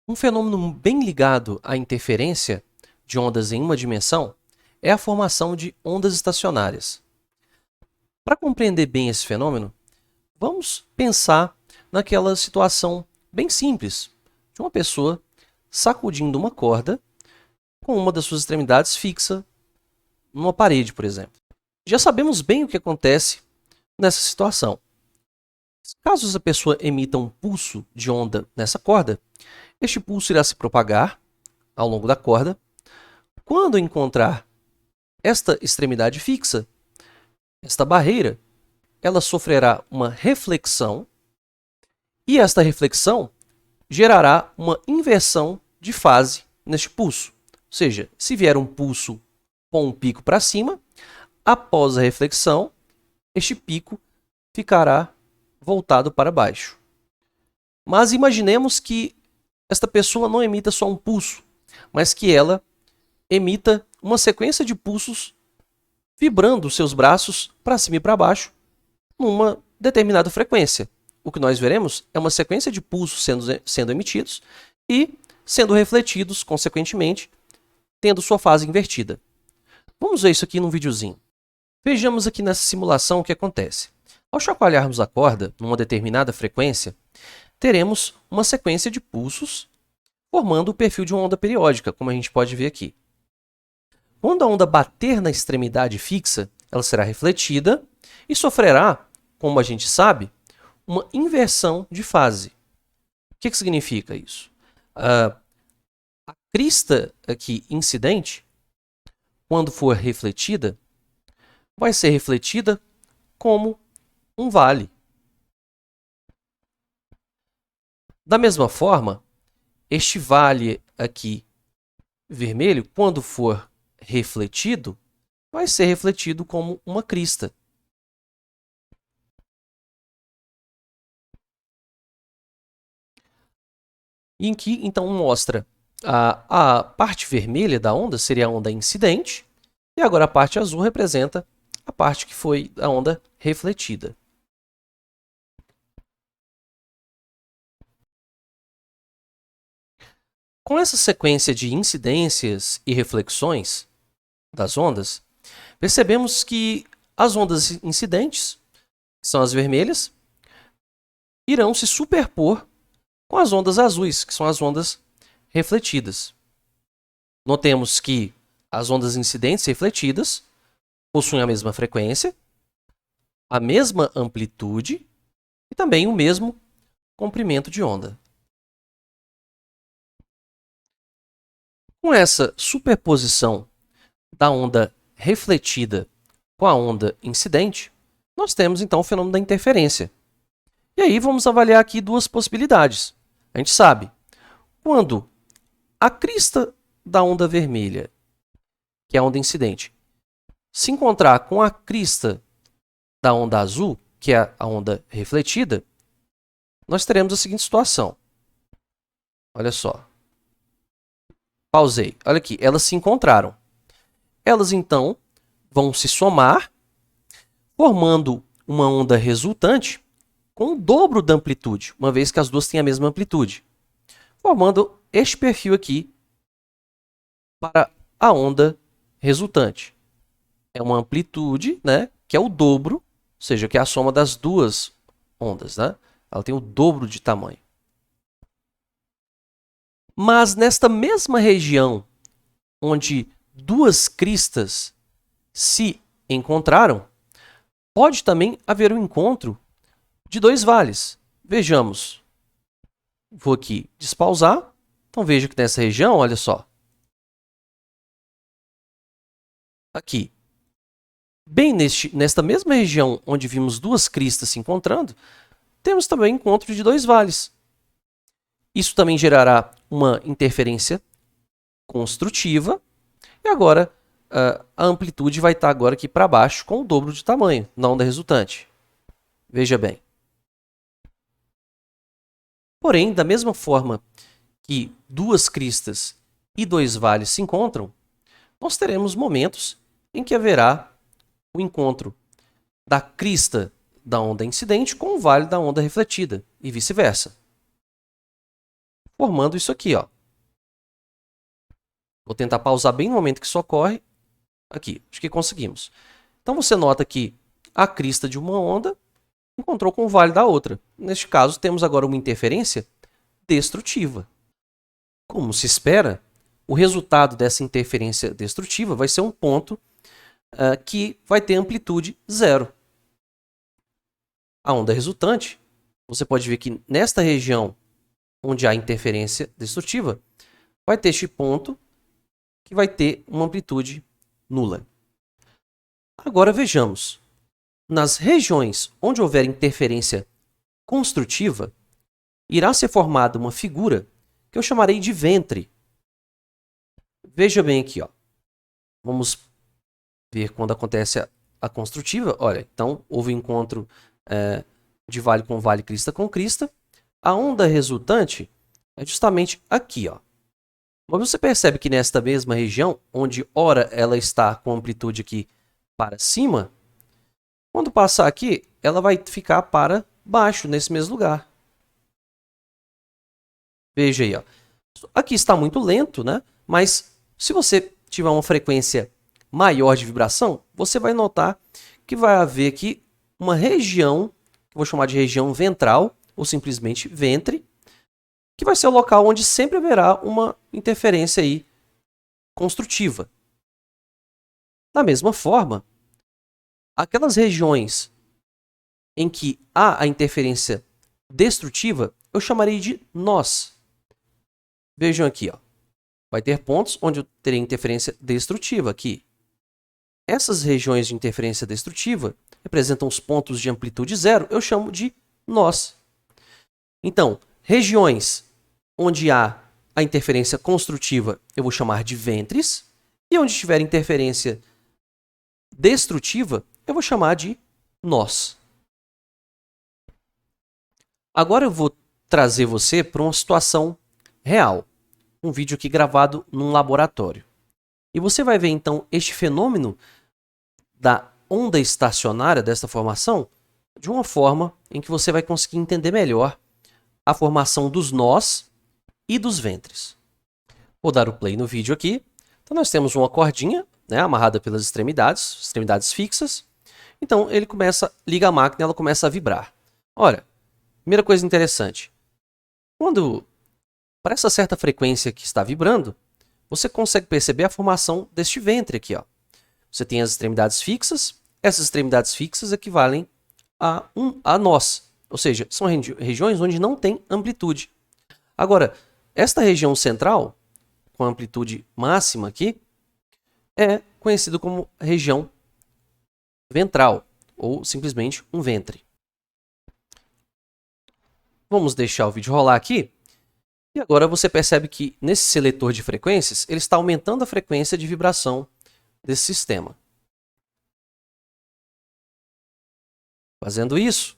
Um fenômeno bem ligado à interferência de ondas em uma dimensão é a formação de ondas estacionárias. Para compreender bem esse fenômeno, vamos pensar naquela situação bem simples de uma pessoa sacudindo uma corda com uma das suas extremidades fixa numa parede, por exemplo. Já sabemos bem o que acontece nessa situação. Caso essa pessoa emita um pulso de onda nessa corda, este pulso irá se propagar ao longo da corda. Quando encontrar esta extremidade fixa, esta barreira, ela sofrerá uma reflexão e esta reflexão gerará uma inversão de fase neste pulso. Ou seja, se vier um pulso com um pico para cima, após a reflexão, este pico ficará voltado para baixo. Mas imaginemos que esta pessoa não emita só um pulso, mas que ela emita uma sequência de pulsos vibrando seus braços para cima e para baixo numa determinada frequência. O que nós veremos é uma sequência de pulsos sendo emitidos e sendo refletidos, consequentemente, tendo sua fase invertida. Vamos ver isso aqui num videozinho. Vejamos aqui nessa simulação o que acontece. Ao chacoalharmos a corda numa determinada frequência, teremos uma sequência de pulsos formando o perfil de uma onda periódica, como a gente pode ver aqui. Quando a onda bater na extremidade fixa, ela será refletida e sofrerá, como a gente sabe, uma inversão de fase. O que significa isso? A crista aqui incidente, quando for refletida, vai ser refletida como um vale. Da mesma forma, este vale aqui vermelho, quando for refletido, vai ser refletido como uma crista. E em que, então, mostra a parte vermelha da onda seria a onda incidente, e agora a parte azul representa a parte que foi a onda refletida. Com essa sequência de incidências e reflexões das ondas, percebemos que as ondas incidentes, que são as vermelhas, irão se superpor com as ondas azuis, que são as ondas refletidas. Notemos que as ondas incidentes e refletidas possuem a mesma frequência, a mesma amplitude e também o mesmo comprimento de onda. Com essa superposição da onda refletida com a onda incidente, nós temos então o fenômeno da interferência. E aí vamos avaliar aqui duas possibilidades. A gente sabe, quando a crista da onda vermelha, que é a onda incidente, se encontrar com a crista da onda azul, que é a onda refletida, nós teremos a seguinte situação. Olha só. Pausei. Olha aqui, elas se encontraram. Elas, então, vão se somar, formando uma onda resultante com o dobro da amplitude, uma vez que as duas têm a mesma amplitude, formando este perfil aqui para a onda resultante. É uma amplitude, né, que é o dobro, ou seja, que é a soma das duas ondas. Né? Ela tem o dobro de tamanho. Mas nesta mesma região onde duas cristas se encontraram, pode também haver um encontro de dois vales. Vejamos. Vou aqui despausar. Então veja que nessa região, olha só. Aqui. Bem nesta mesma região onde vimos duas cristas se encontrando, temos também encontro de dois vales. Isso também gerará uma interferência construtiva. E agora, a amplitude vai estar agora aqui para baixo com o dobro de tamanho na onda resultante. Veja bem. Porém, da mesma forma que duas cristas e dois vales se encontram, nós teremos momentos em que haverá o encontro da crista da onda incidente com o vale da onda refletida, e vice-versa. formando isso aqui, ó. Vou tentar pausar bem no momento que isso ocorre. Aqui, acho que conseguimos. Então você nota que a crista de uma onda encontrou com o vale da outra. Neste caso, temos agora uma interferência destrutiva. Como se espera, o resultado dessa interferência destrutiva vai ser um ponto que vai ter amplitude zero. A onda resultante, você pode ver que nesta região onde há interferência destrutiva, vai ter este ponto que vai ter uma amplitude nula. Agora vejamos. Nas regiões onde houver interferência construtiva, irá ser formada uma figura que eu chamarei de ventre. Veja bem aqui, ó. Vamos ver quando acontece a construtiva. Olha, então houve encontro de vale com vale, crista com crista. A onda resultante é justamente aqui, ó. Mas você percebe que nesta mesma região, onde ora ela está com amplitude aqui para cima, quando passar aqui, ela vai ficar para baixo, nesse mesmo lugar. Veja aí, ó. Aqui está muito lento, né? Mas se você tiver uma frequência maior de vibração, você vai notar que vai haver aqui uma região, que eu vou chamar de região ventral, ou simplesmente ventre, que vai ser o local onde sempre haverá uma interferência aí construtiva. Da mesma forma, aquelas regiões em que há a interferência destrutiva, eu chamarei de nós. Vejam aqui, ó. Vai ter pontos onde eu terei interferência destrutiva aqui. Essas regiões de interferência destrutiva representam os pontos de amplitude zero, eu chamo de nós. Então, regiões onde há a interferência construtiva, eu vou chamar de ventres, e onde tiver interferência destrutiva, eu vou chamar de nós. Agora eu vou trazer você para uma situação real. Um vídeo aqui gravado num laboratório. E você vai ver então este fenômeno da onda estacionária desta formação de uma forma em que você vai conseguir entender melhor a formação dos nós e dos ventres. Vou dar o play no vídeo aqui. Então nós temos uma cordinha, né, amarrada pelas extremidades fixas. Então ele liga a máquina e ela começa a vibrar. Olha, primeira coisa interessante. Quando para essa certa frequência que está vibrando, você consegue perceber a formação deste ventre aqui, ó. Você tem as extremidades fixas, essas extremidades fixas equivalem a nós, ou seja, são regiões onde não tem amplitude. Agora, esta região central, com amplitude máxima aqui, é conhecido como região ventral, ou simplesmente um ventre. Vamos deixar o vídeo rolar aqui. E agora você percebe que nesse seletor de frequências, ele está aumentando a frequência de vibração desse sistema. Fazendo isso,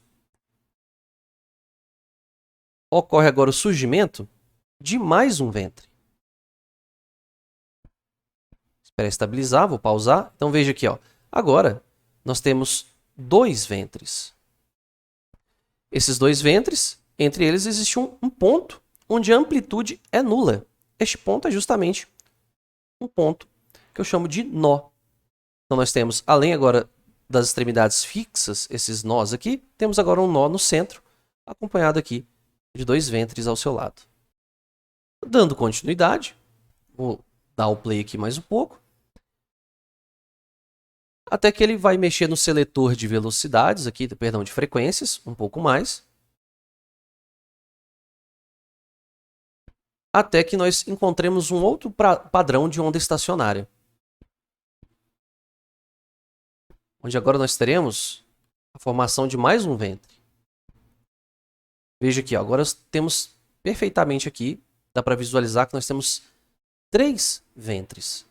ocorre agora o surgimento de mais um ventre. Espera estabilizar, vou pausar. Então veja aqui, ó. Agora nós temos dois ventres. Esses dois ventres, entre eles existe um ponto onde a amplitude é nula. Este ponto é justamente um ponto que eu chamo de nó. Então nós temos, além agora das extremidades fixas, esses nós aqui, temos agora um nó no centro, acompanhado aqui de dois ventres ao seu lado. Dando continuidade, vou dar o play aqui mais um pouco, até que ele vai mexer no seletor de velocidades, aqui, perdão, de frequências, um pouco mais, até que nós encontremos um outro padrão de onda estacionária. Onde agora nós teremos a formação de mais um ventre. Veja aqui, ó, agora temos perfeitamente aqui, dá para visualizar que nós temos 3 ventres.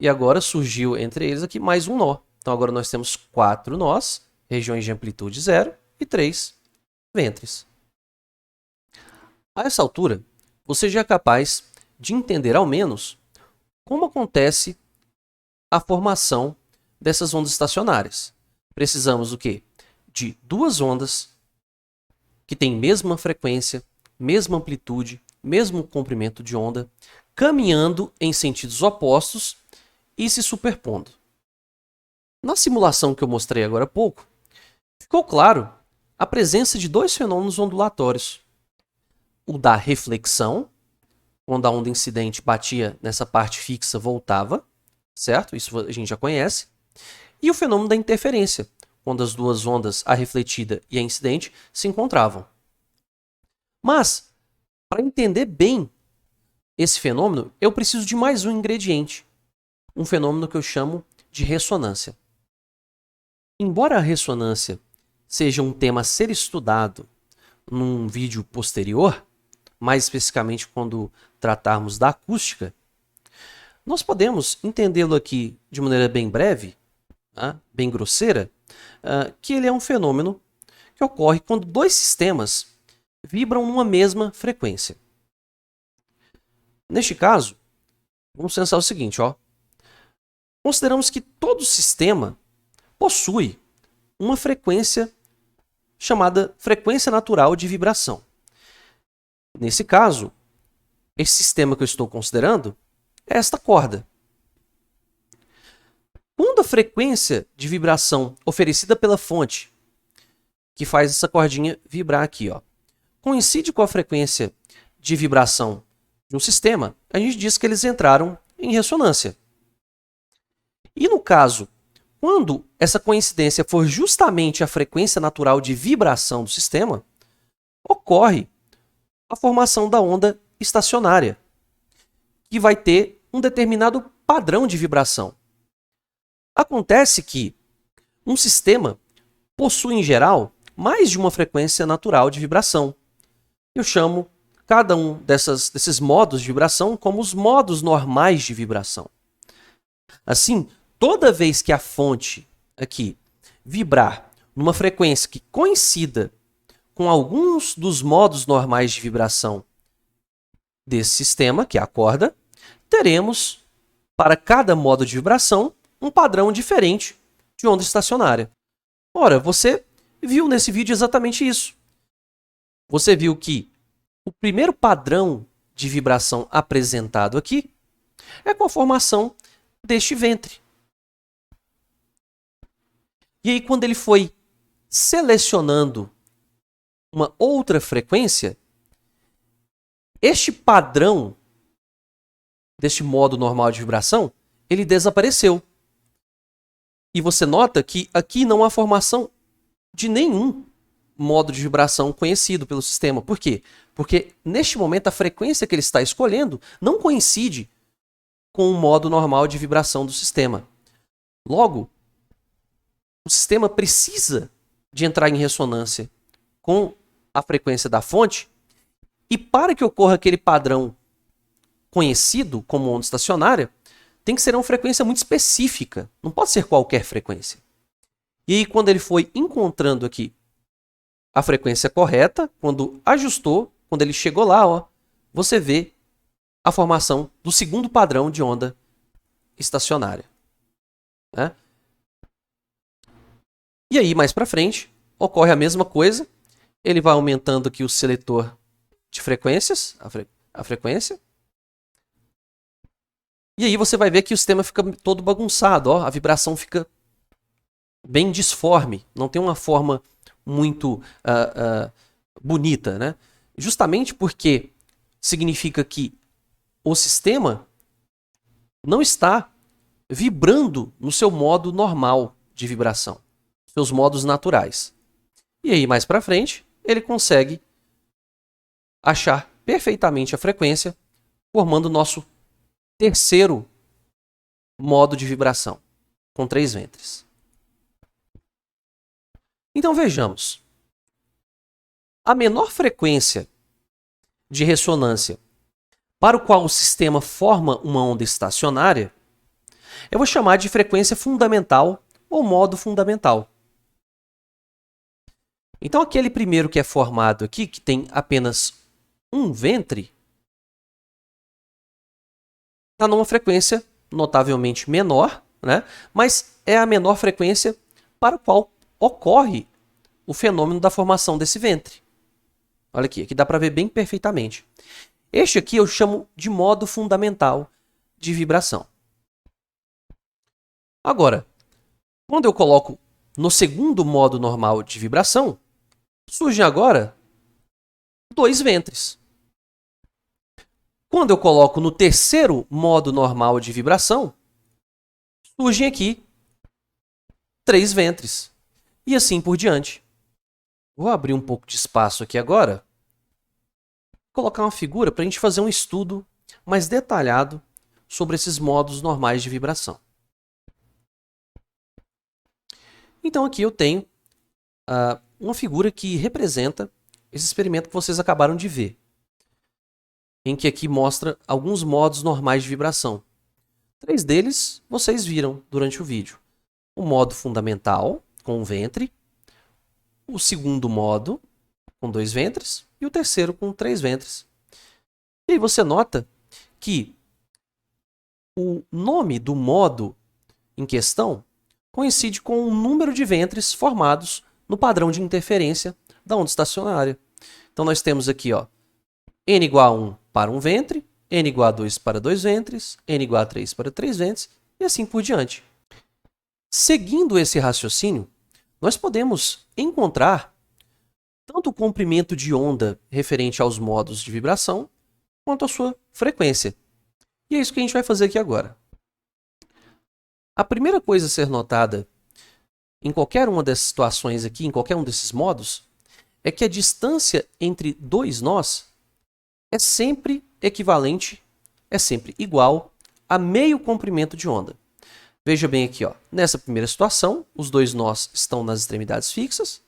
E agora surgiu entre eles aqui mais um nó. Então agora nós temos 4 nós, regiões de amplitude zero, e 3 ventres. A essa altura, você já é capaz de entender ao menos como acontece a formação dessas ondas estacionárias. Precisamos do quê? De duas ondas que têm mesma frequência, mesma amplitude, mesmo comprimento de onda, caminhando em sentidos opostos e se superpondo. Na simulação que eu mostrei agora há pouco, ficou claro a presença de dois fenômenos ondulatórios. O da reflexão, quando a onda incidente batia nessa parte fixa, voltava, certo? Isso a gente já conhece. E o fenômeno da interferência, quando as duas ondas, a refletida e a incidente, se encontravam. Mas, para entender bem esse fenômeno, eu preciso de mais um ingrediente, um fenômeno que eu chamo de ressonância. Embora a ressonância seja um tema a ser estudado num vídeo posterior, mais especificamente quando tratarmos da acústica, nós podemos entendê-lo aqui de maneira bem breve, bem grosseira, que ele é um fenômeno que ocorre quando dois sistemas vibram numa mesma frequência. Neste caso, vamos pensar o seguinte, consideramos que todo sistema possui uma frequência chamada frequência natural de vibração. Nesse caso, esse sistema que eu estou considerando é esta corda. Quando a frequência de vibração oferecida pela fonte, que faz essa cordinha vibrar aqui, coincide com a frequência de vibração de um sistema, a gente diz que eles entraram em ressonância. E no caso, quando essa coincidência for justamente a frequência natural de vibração do sistema, ocorre a formação da onda estacionária, que vai ter um determinado padrão de vibração. Acontece que um sistema possui, em geral, mais de uma frequência natural de vibração. Eu chamo cada um desses modos de vibração como os modos normais de vibração. Assim, toda vez que a fonte aqui vibrar numa frequência que coincida com alguns dos modos normais de vibração desse sistema, que é a corda, teremos, para cada modo de vibração, um padrão diferente de onda estacionária. Ora, você viu nesse vídeo exatamente isso. Você viu que o primeiro padrão de vibração apresentado aqui é com a formação deste ventre. E aí, quando ele foi selecionando uma outra frequência, este padrão deste modo normal de vibração, ele desapareceu. E você nota que aqui não há formação de nenhum modo de vibração conhecido pelo sistema. Por quê? Porque neste momento a frequência que ele está escolhendo não coincide com o modo normal de vibração do sistema. Logo, o sistema precisa de entrar em ressonância com a frequência da fonte, e para que ocorra aquele padrão conhecido como onda estacionária, tem que ser uma frequência muito específica, não pode ser qualquer frequência. E aí, quando ele foi encontrando aqui a frequência correta, quando ajustou, quando ele chegou lá, você vê a formação do segundo padrão de onda estacionária. E aí, mais para frente, ocorre a mesma coisa. Ele vai aumentando aqui o seletor de frequências, a frequência. E aí você vai ver que o sistema fica todo bagunçado, a vibração fica bem disforme, não tem uma forma muito bonita, né? Justamente porque significa que o sistema não está vibrando no seu modo normal de vibração, seus modos naturais. E aí, mais para frente, ele consegue achar perfeitamente a frequência, formando o nosso terceiro modo de vibração, com 3 ventres. Então vejamos. A menor frequência de ressonância para o qual o sistema forma uma onda estacionária, eu vou chamar de frequência fundamental ou modo fundamental. Então aquele primeiro que é formado aqui, que tem apenas um ventre, está numa frequência notavelmente menor, né? Mas é a menor frequência para a qual ocorre o fenômeno da formação desse ventre. Olha aqui, aqui dá para ver bem perfeitamente. Este aqui eu chamo de modo fundamental de vibração. Agora, quando eu coloco no segundo modo normal de vibração, surgem agora 2 ventres. Quando eu coloco no terceiro modo normal de vibração, surgem aqui 3 ventres. E assim por diante. Vou abrir um pouco de espaço aqui agora. Colocar uma figura para a gente fazer um estudo mais detalhado sobre esses modos normais de vibração. Então aqui eu tenho uma figura que representa esse experimento que vocês acabaram de ver, em que aqui mostra alguns modos normais de vibração. 3 deles vocês viram durante o vídeo. O modo fundamental, com um ventre, o segundo modo, com 2 ventres, e o terceiro com 3 ventres. E aí você nota que o nome do modo em questão coincide com o número de ventres formados no padrão de interferência da onda estacionária. Então nós temos aqui n igual a 1 para um ventre, n igual a 2 para 2 ventres, n igual a 3 para 3 ventres, e assim por diante. Seguindo esse raciocínio, nós podemos encontrar tanto o comprimento de onda referente aos modos de vibração, quanto a sua frequência. E é isso que a gente vai fazer aqui agora. A primeira coisa a ser notada em qualquer uma dessas situações aqui, em qualquer um desses modos, é que a distância entre 2 nós é sempre equivalente, é sempre igual a meio comprimento de onda. Veja bem aqui, nessa primeira situação, os 2 nós estão nas extremidades fixas,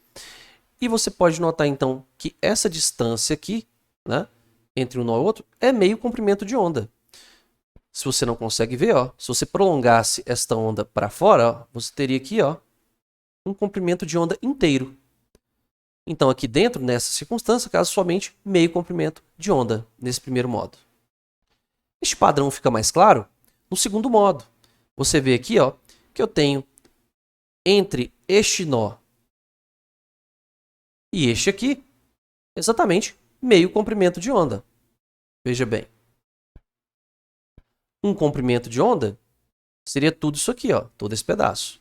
e você pode notar então que essa distância aqui, né, entre um nó e outro, é meio comprimento de onda. Se você não consegue ver, se você prolongasse esta onda para fora, você teria aqui um comprimento de onda inteiro. Então, aqui dentro, nessa circunstância, caso somente meio comprimento de onda, nesse primeiro modo. Este padrão fica mais claro no segundo modo. Você vê aqui que eu tenho entre este nó e este aqui, exatamente meio comprimento de onda. Veja bem. Um comprimento de onda seria tudo isso aqui, todo esse pedaço.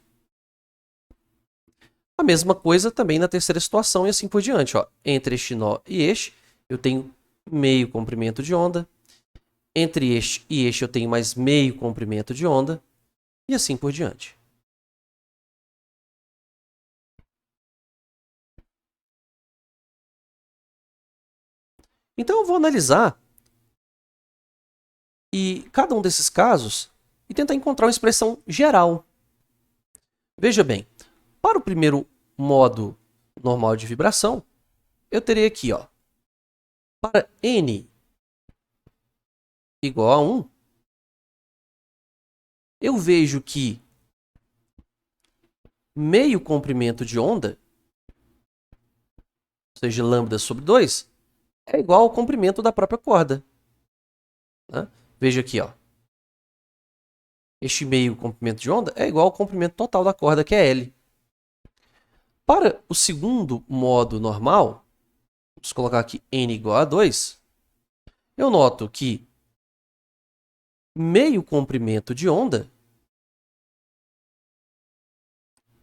A mesma coisa também na terceira situação e assim por diante. Entre este nó e este, eu tenho meio comprimento de onda. Entre este e este, eu tenho mais meio comprimento de onda. E assim por diante. Então, eu vou analisar cada um desses casos e tentar encontrar uma expressão geral. Veja bem, para o primeiro modo normal de vibração, eu terei aqui, para n igual a 1, eu vejo que meio comprimento de onda, ou seja, lambda sobre 2, é igual ao comprimento da própria corda. Né? Veja aqui, este meio comprimento de onda é igual ao comprimento total da corda, que é L. Para o segundo modo normal, vamos colocar aqui n igual a 2, eu noto que meio comprimento de onda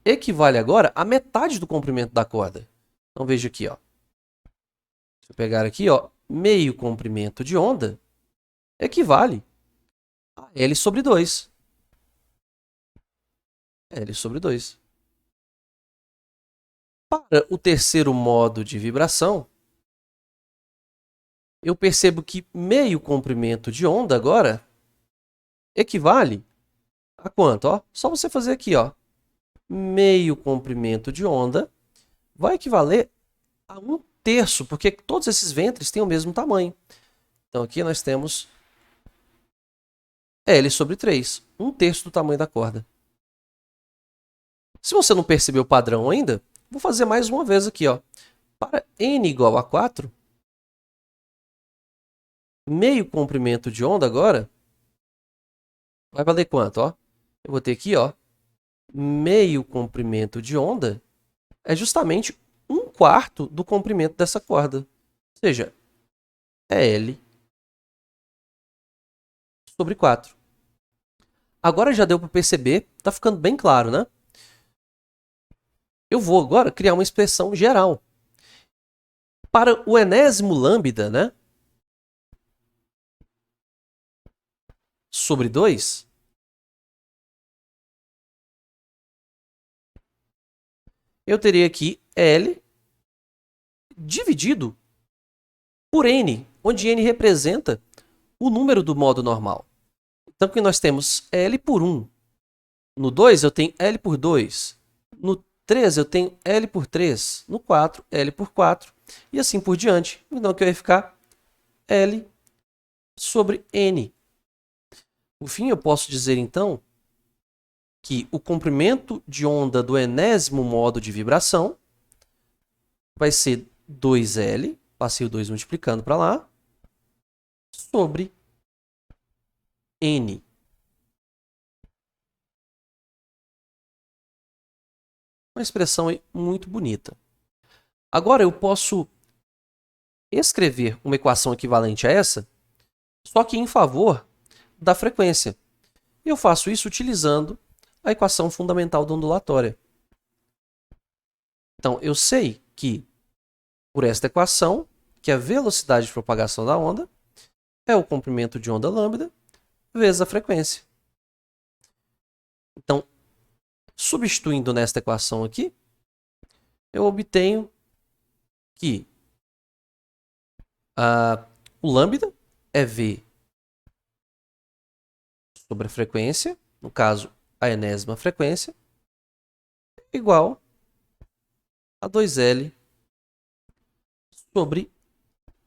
equivale agora a metade do comprimento da corda. Então, veja aqui, se eu pegar aqui, meio comprimento de onda equivale a L sobre 2. L sobre 2. Para o terceiro modo de vibração, eu percebo que meio comprimento de onda agora equivale a quanto? Só você fazer aqui, meio comprimento de onda vai equivaler a 1/3, porque todos esses ventres têm o mesmo tamanho. Então, aqui nós temos L sobre 3, 1/3 do tamanho da corda. Se você não percebeu o padrão ainda, vou fazer mais uma vez aqui. Para n igual a 4, meio comprimento de onda agora vai valer quanto? Eu vou ter aqui, meio comprimento de onda é justamente 1/4 do comprimento dessa corda. Ou seja, é L sobre 4. Agora já deu para perceber, está ficando bem claro, né? Eu vou agora criar uma expressão geral. Para o enésimo lambda, né? Sobre 2, eu teria aqui L dividido por N, onde N representa o número do modo normal. Então, aqui nós temos L por 1. No 2, eu tenho L por 2. No 3, eu tenho L por 3. No 4, L por 4. E assim por diante. Então, aqui vai ficar L sobre N. Por fim, eu posso dizer, então, que o comprimento de onda do enésimo modo de vibração vai ser 2L, passei o 2 multiplicando para lá, sobre N. Uma expressão muito bonita. Agora eu posso escrever uma equação equivalente a essa, só que em favor da frequência. Eu faço isso utilizando a equação fundamental da ondulatória. Então, eu sei que, por esta equação, que a velocidade de propagação da onda é o comprimento de onda lambda vezes a frequência. Então, substituindo nesta equação aqui, eu obtenho que o lambda é V sobre a frequência, no caso, a enésima frequência, igual a 2L sobre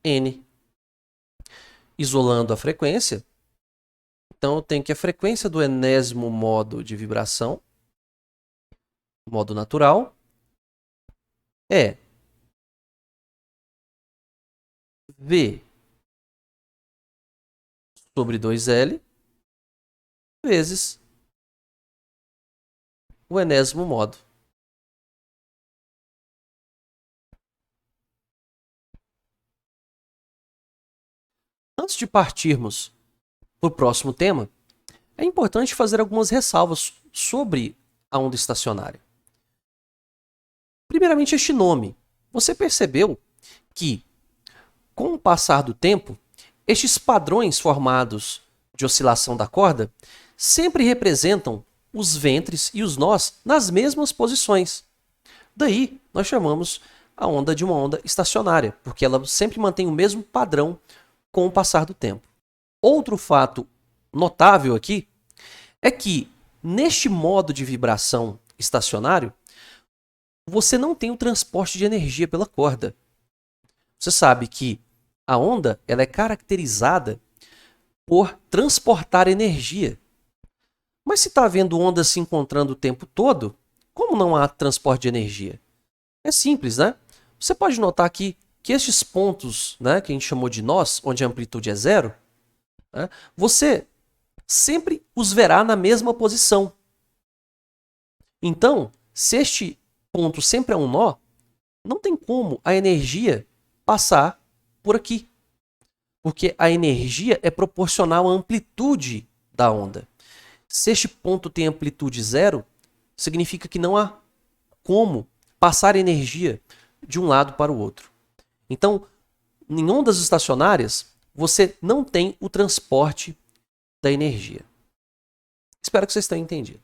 N. Isolando a frequência, então eu tenho que a frequência do enésimo modo de vibração, modo natural, é V sobre 2L vezes o enésimo modo. Antes de partirmos para o próximo tema, é importante fazer algumas ressalvas sobre a onda estacionária. Primeiramente, este nome. Você percebeu que, com o passar do tempo, estes padrões formados de oscilação da corda sempre representam os ventres e os nós nas mesmas posições. Daí, nós chamamos a onda de uma onda estacionária, porque ela sempre mantém o mesmo padrão com o passar do tempo. Outro fato notável aqui é que, neste modo de vibração estacionário, você não tem o transporte de energia pela corda. Você sabe que a onda ela é caracterizada por transportar energia. Mas se está havendo ondas se encontrando o tempo todo, como não há transporte de energia? É simples, né? Você pode notar aqui que estes pontos, né, que a gente chamou de nós, onde a amplitude é zero, né, você sempre os verá na mesma posição. Então, se este ponto sempre é um nó, não tem como a energia passar por aqui. Porque a energia é proporcional à amplitude da onda. Se este ponto tem amplitude zero, significa que não há como passar energia de um lado para o outro. Então, em ondas estacionárias, você não tem o transporte da energia. Espero que vocês tenham entendido.